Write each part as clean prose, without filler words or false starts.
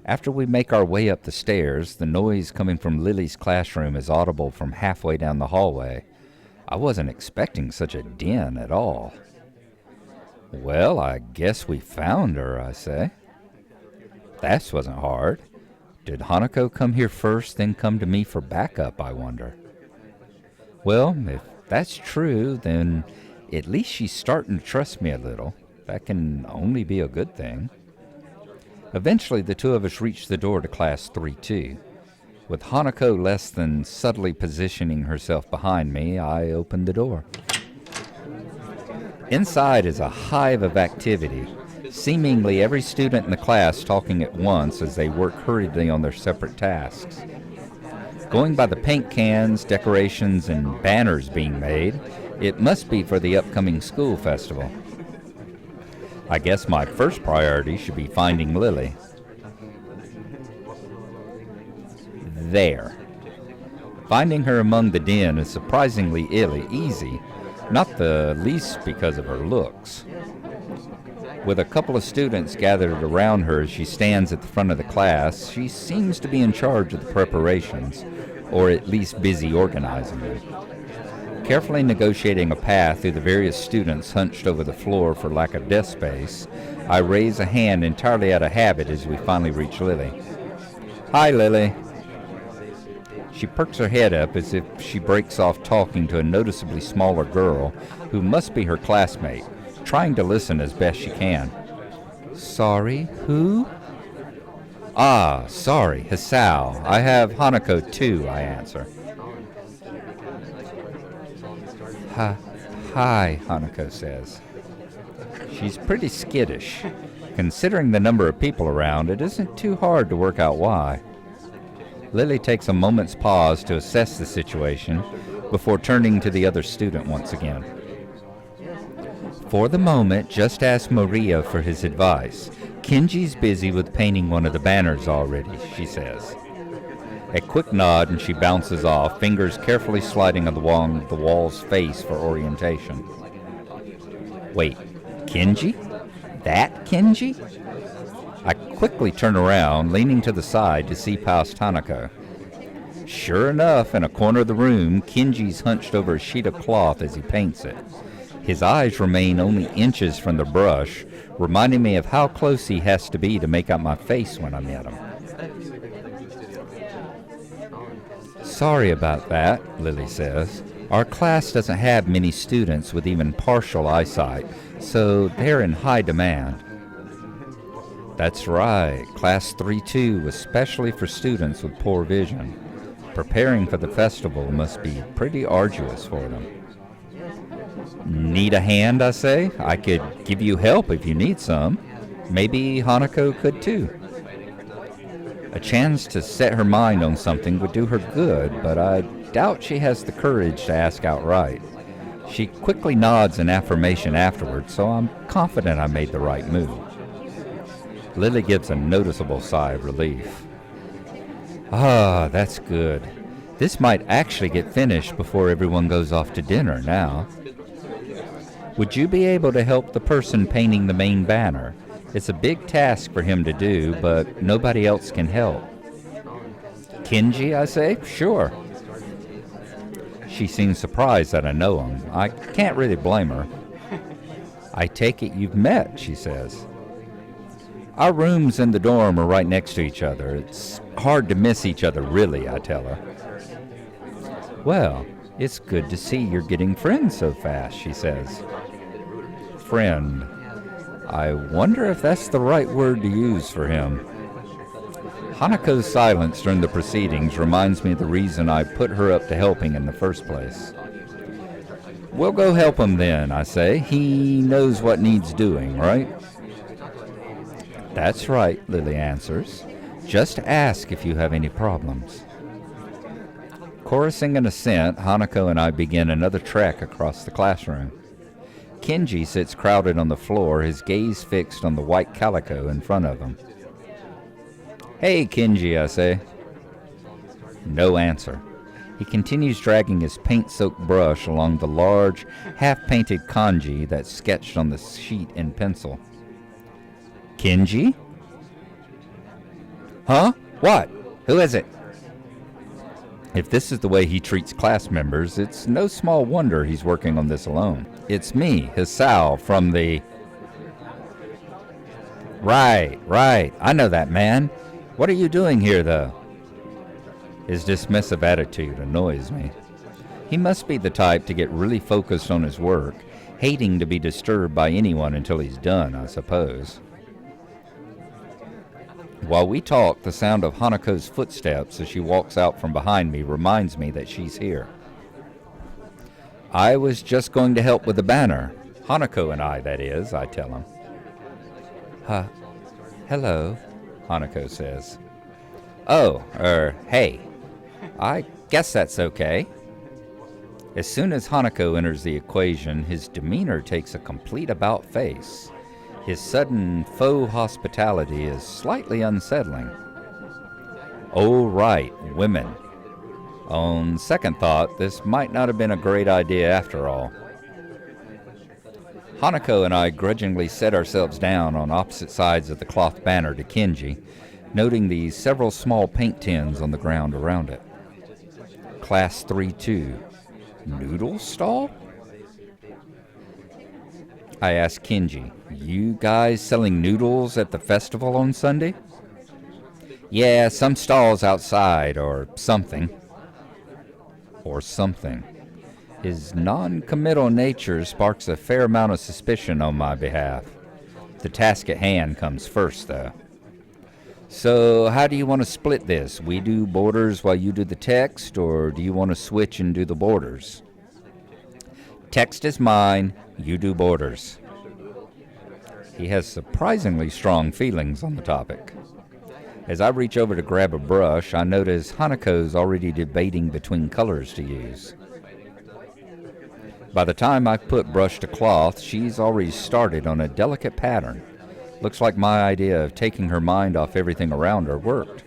After we make our way up the stairs, the noise coming from Lily's classroom is audible from halfway down the hallway. I wasn't expecting such a din at all. Well, I guess we found her, I say. That wasn't hard. Did Hanako come here first, then come to me for backup, I wonder? Well, if that's true, then at least she's starting to trust me a little. That can only be a good thing. Eventually, the two of us reached the door to Class 3-2. With Hanako less than subtly positioning herself behind me, I opened the door. Inside is a hive of activity, seemingly every student in the class talking at once as they work hurriedly on their separate tasks. Going by the paint cans, decorations, and banners being made, it must be for the upcoming school festival. I guess my first priority should be finding Lilly. There. Finding her among the din is surprisingly easy, not the least because of her looks. With a couple of students gathered around her as she stands at the front of the class, she seems to be in charge of the preparations, or at least busy organizing them. Carefully negotiating a path through the various students hunched over the floor for lack of desk space, I raise a hand entirely out of habit as we finally reach Lilly. Hi, Lilly. She perks her head up as if she breaks off talking to a noticeably smaller girl who must be her classmate, trying to listen as best she can. Sorry, who? Ah, sorry, Hisao. I have Hanako too, I answer. Hi, Hanako says. She's pretty skittish. Considering the number of people around, it isn't too hard to work out why. Lilly takes a moment's pause to assess the situation before turning to the other student once again. For the moment, just ask Maria for his advice. Kenji's busy with painting one of the banners already, she says. A quick nod and she bounces off, fingers carefully sliding along the wall's face for orientation. Wait, Kenji? That Kenji? I quickly turn around, leaning to the side to see past Hanako. Sure enough, in a corner of the room, Kenji's hunched over a sheet of cloth as he paints it. His eyes remain only inches from the brush, reminding me of how close he has to be to make out my face when I'm at him. Sorry about that, Lilly says. Our class doesn't have many students with even partial eyesight, so they're in high demand. That's right, Class 3-2 was specially for students with poor vision. Preparing for the festival must be pretty arduous for them. Need a hand, I say? I could give you help if you need some. Maybe Hanako could too. A chance to set her mind on something would do her good, but I doubt she has the courage to ask outright. She quickly nods in affirmation afterwards, so I'm confident I made the right move. Lilly gives a noticeable sigh of relief. Ah, that's good. This might actually get finished before everyone goes off to dinner now. Would you be able to help the person painting the main banner? It's a big task for him to do, but nobody else can help. Kenji, I say? Sure. She seems surprised that I know him. I can't really blame her. I take it you've met, she says. Our rooms in the dorm are right next to each other. It's hard to miss each other, really, I tell her. Well, it's good to see you're getting friends so fast, she says. Friend. I wonder if that's the right word to use for him. Hanako's silence during the proceedings reminds me of the reason I put her up to helping in the first place. We'll go help him then, I say. He knows what needs doing, right? That's right, Lilly answers. Just ask if you have any problems. Chorusing an assent, Hanako and I begin another trek across the classroom. Kenji sits crowded on the floor, his gaze fixed on the white calico in front of him. Hey, Kenji, I say. No answer. He continues dragging his paint-soaked brush along the large, half-painted kanji that's sketched on the sheet in pencil. Kenji? Huh? What? Who is it? If this is the way he treats class members, it's no small wonder he's working on this alone. It's me, Hisao, from the... Right. I know that man. What are you doing here, though? His dismissive attitude annoys me. He must be the type to get really focused on his work, hating to be disturbed by anyone until he's done, I suppose. While we talk, the sound of Hanako's footsteps as she walks out from behind me reminds me that she's here. I was just going to help with the banner. Hanako and I, that is, I tell him. Hello, Hanako says. Oh, hey. I guess that's okay. As soon as Hanako enters the equation, his demeanor takes a complete about-face. His sudden faux hospitality is slightly unsettling. Oh, right, women. On second thought, this might not have been a great idea after all. Hanako and I grudgingly set ourselves down on opposite sides of the cloth banner to Kenji, noting the several small paint tins on the ground around it. Class 3-2. Noodle stall? I asked Kenji, you guys selling noodles at the festival on Sunday? Yeah, some stalls outside, or something. His non-committal nature sparks a fair amount of suspicion on my behalf. The task at hand comes first, though. So, how do you want to split this? We do borders while you do the text, or do you want to switch and do the borders? Text is mine, you do borders. He has surprisingly strong feelings on the topic. As I reach over to grab a brush, I notice Hanako's already debating between colors to use. By the time I've put brush to cloth, she's already started on a delicate pattern. Looks like my idea of taking her mind off everything around her worked.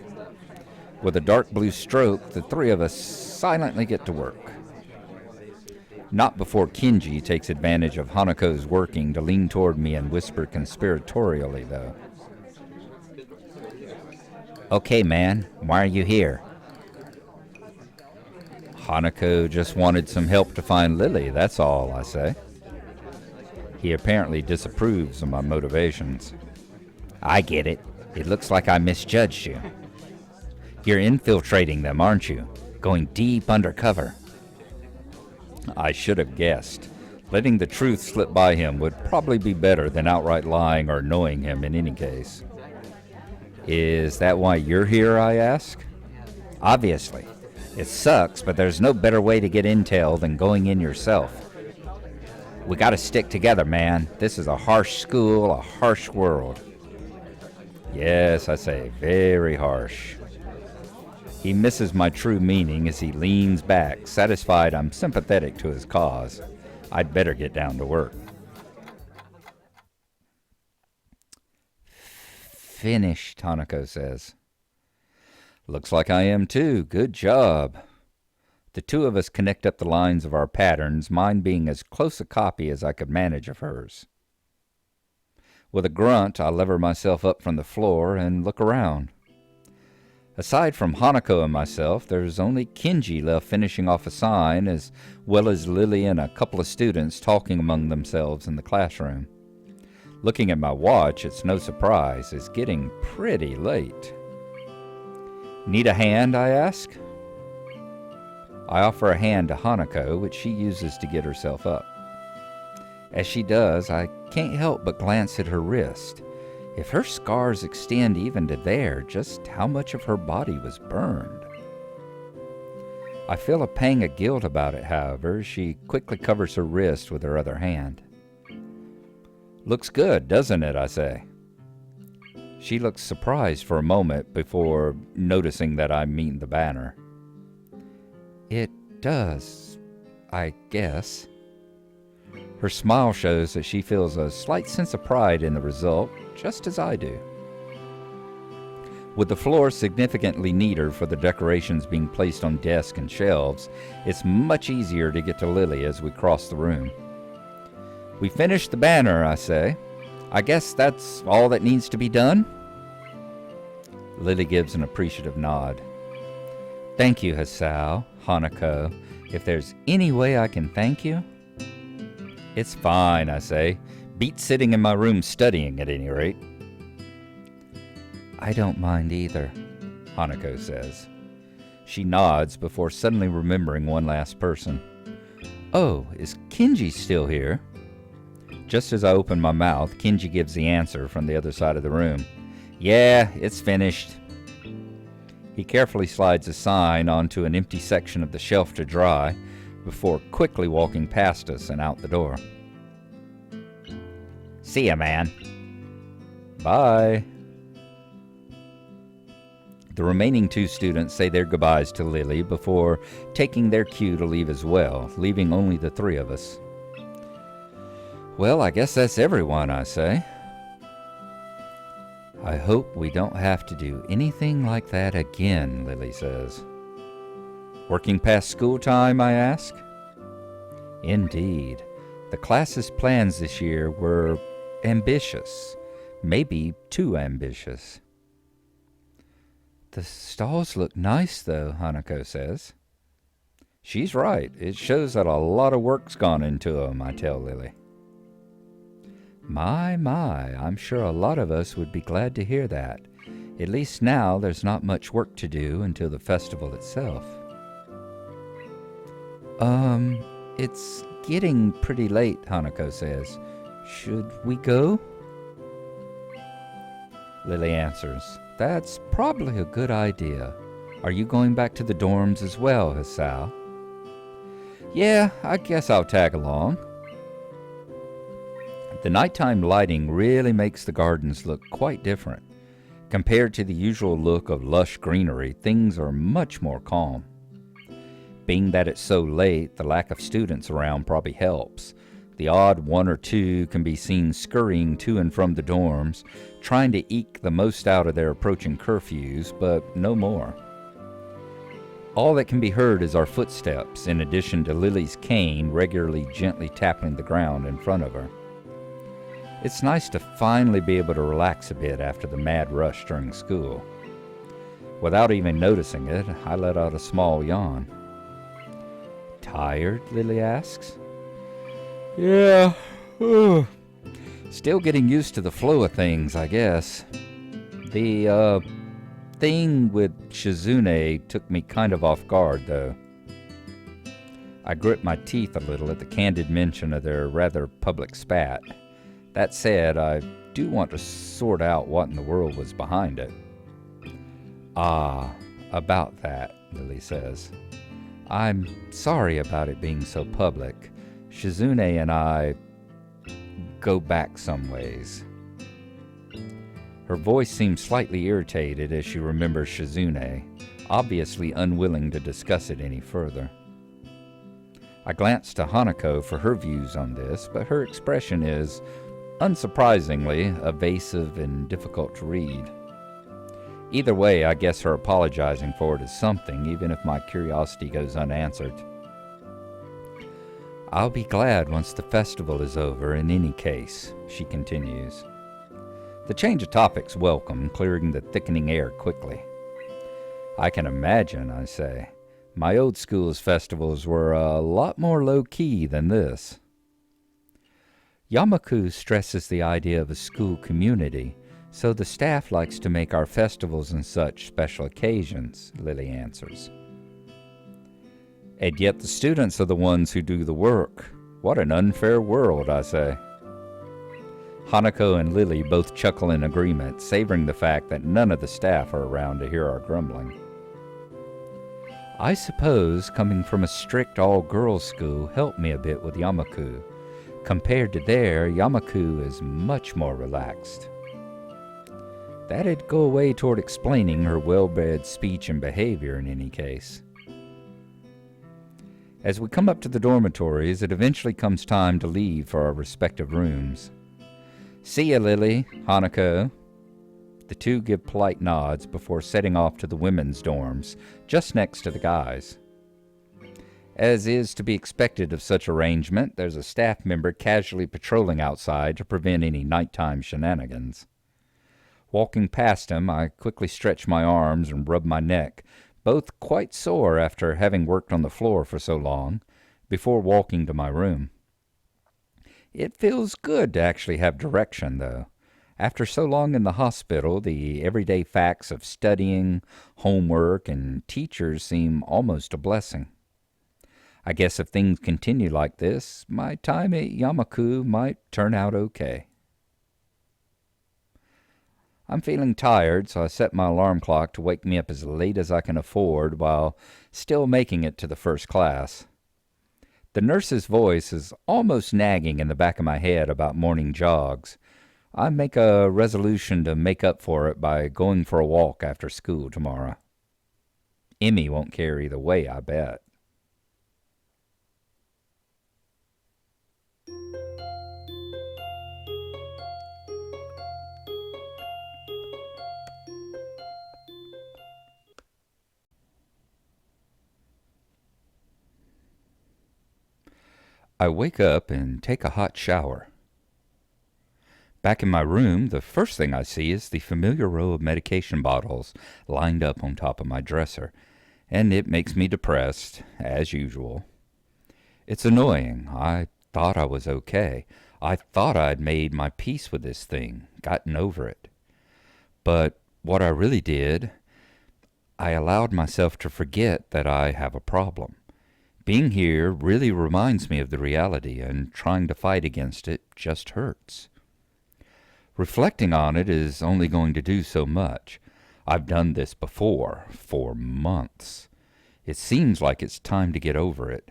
With a dark blue stroke, the three of us silently get to work. Not before Kenji takes advantage of Hanako's working to lean toward me and whisper conspiratorially, though. Okay, man, why are you here? Hanako just wanted some help to find Lilly, that's all, I say. He apparently disapproves of my motivations. I get it. It looks like I misjudged you. You're infiltrating them, aren't you? Going deep undercover. I should have guessed. Letting the truth slip by him would probably be better than outright lying or annoying him in any case. Is that why you're here, I ask? Obviously. It sucks, but there's no better way to get intel than going in yourself. We gotta stick together, man. This is a harsh school, a harsh world. Yes, I say, very harsh. He misses my true meaning as he leans back, satisfied I'm sympathetic to his cause. I'd better get down to work. Finished, Hanako says. Looks like I am too. Good job. The two of us connect up the lines of our patterns, mine being as close a copy as I could manage of hers. With a grunt, I lever myself up from the floor and look around. Aside from Hanako and myself, there's only Kenji left finishing off a sign, as well as Lilly and a couple of students talking among themselves in the classroom. Looking at my watch, it's no surprise, it's getting pretty late. Need a hand, I ask? I offer a hand to Hanako, which she uses to get herself up. As she does, I can't help but glance at her wrist. If her scars extend even to there, just how much of her body was burned? I feel a pang of guilt about it, however, as she quickly covers her wrist with her other hand. Looks good, doesn't it, I say. She looks surprised for a moment before noticing that I mean the banner. It does, I guess. Her smile shows that she feels a slight sense of pride in the result, just as I do. With the floor significantly neater for the decorations being placed on desks and shelves, it's much easier to get to Lilly as we cross the room. We finished the banner, I say. I guess that's all that needs to be done? Lily gives an appreciative nod. Thank you, Hisao, Hanako. If there's any way I can thank you? It's fine, I say. Beat sitting in my room studying at any rate. I don't mind either, Hanako says. She nods before suddenly remembering one last person. Oh, is Kenji still here? Just as I open my mouth, Kenji gives the answer from the other side of the room. Yeah, it's finished. He carefully slides a sign onto an empty section of the shelf to dry before quickly walking past us and out the door. See ya, man. Bye. The remaining two students say their goodbyes to Lily before taking their cue to leave as well, leaving only the three of us. Well, I guess that's everyone, I say. I hope we don't have to do anything like that again, Lily says. Working past school time, I ask. Indeed. The class's plans this year were ambitious, maybe too ambitious. The stalls look nice, though, Hanako says. She's right. It shows that a lot of work's gone into them, I tell Lily. My, I'm sure a lot of us would be glad to hear that. At least now there's not much work to do until the festival itself. It's getting pretty late, Hanako says. Should we go? Lily answers, That's probably a good idea. Are you going back to the dorms as well, Hisao? Yeah, I guess I'll tag along. The nighttime lighting really makes the gardens look quite different. Compared to the usual look of lush greenery, things are much more calm. Being that it's so late, the lack of students around probably helps. The odd one or two can be seen scurrying to and from the dorms, trying to eke the most out of their approaching curfews, but no more. All that can be heard is our footsteps, in addition to Lily's cane regularly gently tapping the ground in front of her. It's nice to finally be able to relax a bit after the mad rush during school. Without even noticing it, I let out a small yawn. Tired? Lily asks. Yeah. Still getting used to the flow of things, I guess. The, thing with Shizune took me kind of off guard, though. I grit my teeth a little at the candid mention of their rather public spat. That said, I do want to sort out what in the world was behind it. Ah, about that, Lily says. I'm sorry about it being so public. Shizune and I go back some ways. Her voice seems slightly irritated as she remembers Shizune, obviously unwilling to discuss it any further. I glance to Hanako for her views on this, but her expression is, unsurprisingly, evasive and difficult to read. Either way, I guess her apologizing for it is something, even if my curiosity goes unanswered. I'll be glad once the festival is over in any case, she continues. The change of topic's welcome, clearing the thickening air quickly. I can imagine, I say. My old school's festivals were a lot more low-key than this. Yamaku stresses the idea of a school community, so the staff likes to make our festivals and such special occasions, Lily answers. And yet the students are the ones who do the work. What an unfair world, I say. Hanako and Lily both chuckle in agreement, savoring the fact that none of the staff are around to hear our grumbling. I suppose coming from a strict all-girls school helped me a bit with Yamaku. Compared to there, Yamaku is much more relaxed. That'd go away toward explaining her well-bred speech and behavior in any case. As we come up to the dormitories, it eventually comes time to leave for our respective rooms. See ya, Lily, Hanako. The two give polite nods before setting off to the women's dorms, just next to the guys. As is to be expected of such arrangement, there's a staff member casually patrolling outside to prevent any nighttime shenanigans. Walking past him, I quickly stretched my arms and rubbed my neck, both quite sore after having worked on the floor for so long, before walking to my room. It feels good to actually have direction, though. After so long in the hospital, the everyday facts of studying, homework, and teachers seem almost a blessing. I guess if things continue like this, my time at Yamaku might turn out okay. I'm feeling tired, so I set my alarm clock to wake me up as late as I can afford while still making it to the first class. The nurse's voice is almost nagging in the back of my head about morning jogs. I make a resolution to make up for it by going for a walk after school tomorrow. Emmy won't care either way, I bet. I wake up and take a hot shower. Back in my room, the first thing I see is the familiar row of medication bottles lined up on top of my dresser, and it makes me depressed, as usual. It's annoying. I thought I was okay. I thought I'd made my peace with this thing, gotten over it. But what I really did, I allowed myself to forget that I have a problem. Being here really reminds me of the reality, and trying to fight against it just hurts. Reflecting on it is only going to do so much. I've done this before, for months. It seems like it's time to get over it.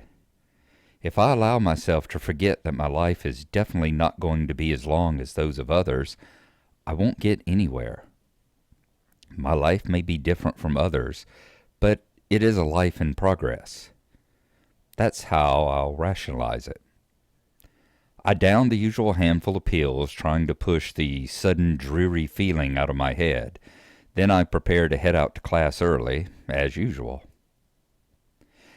If I allow myself to forget that my life is definitely not going to be as long as those of others, I won't get anywhere. My life may be different from others, but it is a life in progress. That's how I'll rationalize it. I down the usual handful of pills, trying to push the sudden dreary feeling out of my head. Then I prepare to head out to class early, as usual.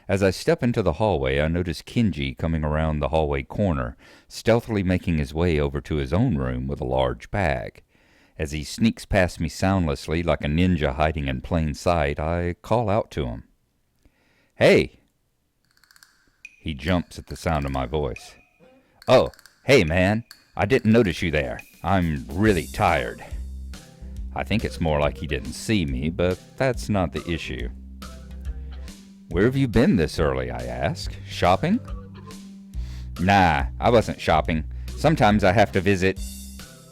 As I step into the hallway, I notice Kenji coming around the hallway corner, stealthily making his way over to his own room with a large bag. As he sneaks past me soundlessly like a ninja hiding in plain sight, I call out to him. "Hey!" He jumps at the sound of my voice. "Oh, hey man, I didn't notice you there. I'm really tired." I think it's more like he didn't see me, but that's not the issue. "Where have you been this early?" I ask. "Shopping?" "Nah, I wasn't shopping. Sometimes I have to visit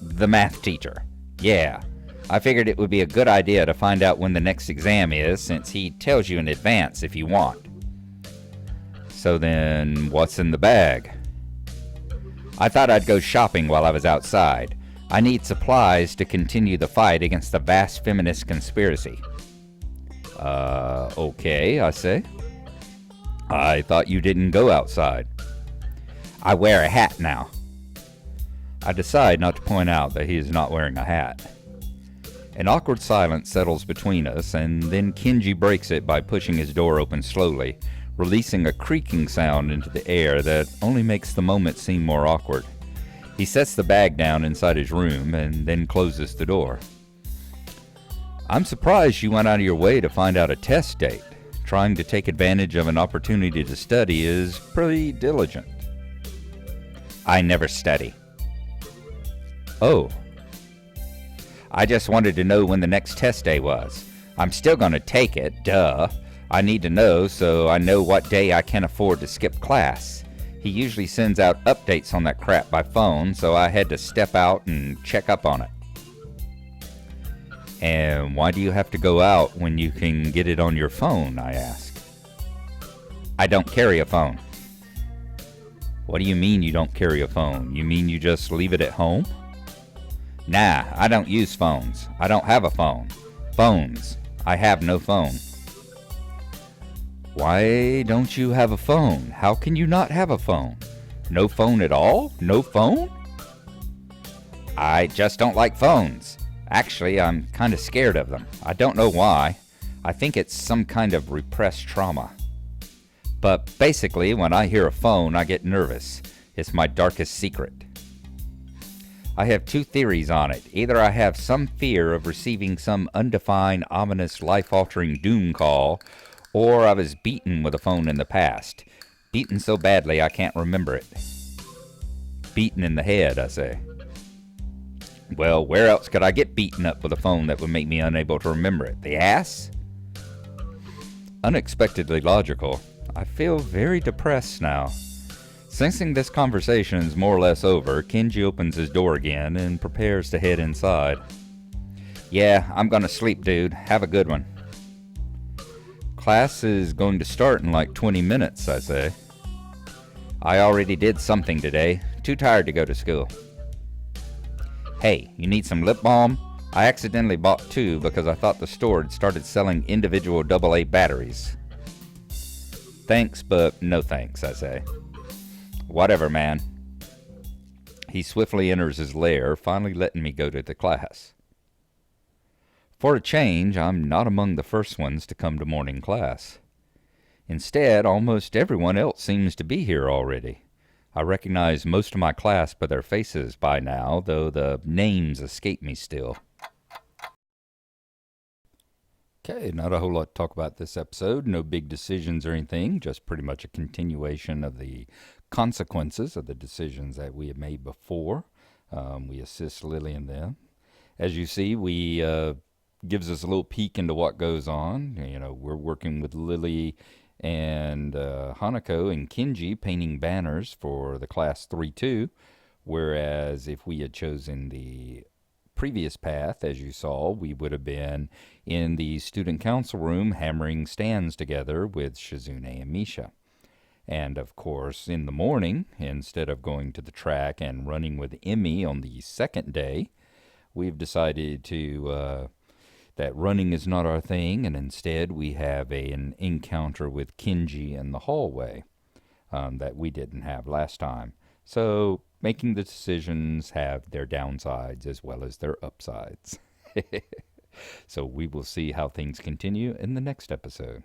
the math teacher. Yeah, I figured it would be a good idea to find out when the next exam is, since he tells you in advance if you want." "So then, what's in the bag?" "I thought I'd go shopping while I was outside. I need supplies to continue the fight against the vast feminist conspiracy." Okay, I say. "I thought you didn't go outside." "I wear a hat now." I decide not to point out that he is not wearing a hat. An awkward silence settles between us, and then Kenji breaks it by pushing his door open slowly, releasing a creaking sound into the air that only makes the moment seem more awkward. He sets the bag down inside his room and then closes the door. "I'm surprised you went out of your way to find out a test date. Trying to take advantage of an opportunity to study is pretty diligent." "I never study." "Oh." "I just wanted to know when the next test day was. I'm still going to take it, duh. I need to know so I know what day I can afford to skip class. He usually sends out updates on that crap by phone, so I had to step out and check up on it." "And why do you have to go out when you can get it on your phone?" I ask. "I don't carry a phone." "What do you mean you don't carry a phone? You mean you just leave it at home?" "Nah, I don't use phones. I don't have a phone. Phones. I have no phone." "Why don't you have a phone? How can you not have a phone? No phone at all? No phone?" "I just don't like phones. Actually, I'm kind of scared of them. I don't know why. I think it's some kind of repressed trauma. But basically, when I hear a phone, I get nervous. It's my darkest secret." I have two theories on it. Either I have some fear of receiving some undefined, ominous, life-altering doom call, or I was beaten with a phone in the past. Beaten so badly I can't remember it. Beaten in the head, I say. Well, where else could I get beaten up with a phone that would make me unable to remember it? The ass? Unexpectedly logical. I feel very depressed now. Sensing this conversation is more or less over, Kenji opens his door again and prepares to head inside. Yeah, I'm gonna sleep, dude. Have a good one. Class is going to start in like 20 minutes, I say. I already did something today. Too tired to go to school. Hey, you need some lip balm? I accidentally bought 2 because I thought the store had started selling individual AA batteries. Thanks, but no thanks, I say. Whatever, man. He swiftly enters his lair, finally letting me go to the class. For a change, I'm not among the first ones to come to morning class. Instead, almost everyone else seems to be here already. I recognize most of my class by their faces by now, though the names escape me still. Okay, not a whole lot to talk about this episode. No big decisions or anything, just pretty much a continuation of the consequences of the decisions that we have made before. We assist Lilly in them. As you see, we gives us a little peek into what goes on. You know, we're working with Lilly and Hanako and Kenji painting banners for the class 3-2, whereas if we had chosen the previous path, as you saw, we would have been in the student council room hammering stands together with Shizune and Misha. And of course, in the morning, instead of going to the track and running with Emmy on the second day, we've decided to that running is not our thing, and instead we have an encounter with Kenji in the hallway that we didn't have last time. So making the decisions have their downsides as well as their upsides. So we will see how things continue in the next episode.